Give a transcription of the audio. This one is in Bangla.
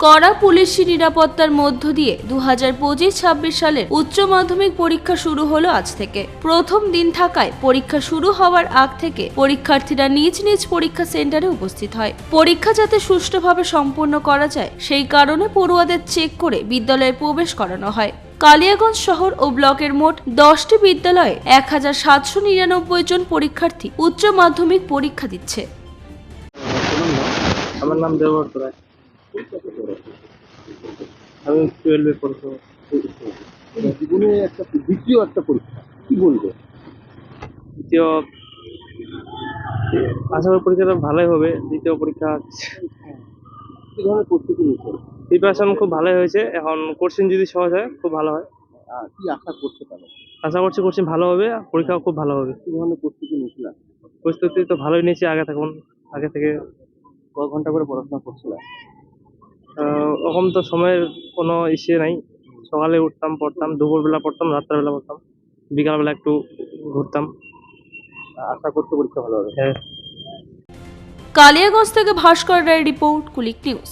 কড়া পুলিশি নিরাপত্তার মধ্য দিয়ে 2025-26 সালের উচ্চ মাধ্যমিক পরীক্ষা শুরু হলো আজ থেকে। প্রথম দিন থাকায় পরীক্ষা শুরু হওয়ার আগ থেকে পরীক্ষার্থীরা নিজ নিজ পরীক্ষা সেন্টারে উপস্থিত হয়। পরীক্ষা যাতে সুষ্ঠুভাবে সম্পন্ন করা যায় সেই কারণে পড়ুয়াদের চেক করে বিদ্যালয়ে প্রবেশ করানো হয়। কালিয়াগঞ্জ শহর ও ব্লকের মোট 10টি বিদ্যালয়ে 1799 জন পরীক্ষার্থী উচ্চ মাধ্যমিক পরীক্ষা দিচ্ছে। আমার নাম দেবব্রত রায়। আমি 12-এ পড়ছি। জীবনে দ্বিতীয় একটা পরীক্ষা কি বলবো? দ্বিতীয় আশা করি পরীক্ষাটা ভালোই হবে। দ্বিতীয় পরীক্ষা কি ধরনের প্রস্তুতি নিয়েছেন? প্রিপারেশন খুব ভালোই হয়েছে। এখন কোশ্চেন যদি সহজ হয় খুব ভালো হয়। কি আশা করছে তাহলে? আশা করছি কোশ্চেন ভালো হবে, পরীক্ষাও খুব ভালো হবে। কি ধরনের প্রস্তুতি নিয়েছিলেন? প্রস্তুতি তো ভালোই নিয়েছি আগে থেকে। কয় ঘন্টা করে পড়াশোনা করছিলেন? ওরকম তো সময়ের কোনো ইসে নাই। সকালে উঠতাম, পড়তাম, দুপুরবেলা পড়তাম, রাত্রেবেলা পড়তাম, বিকালবেলা একটু ঘুরতাম। আশা করতে পরীক্ষা ভালো হবে। হ্যাঁ। কালিয়াগঞ্জ থেকে ভাস্কর রায়ের রিপোর্ট, কুলিক নিউজ।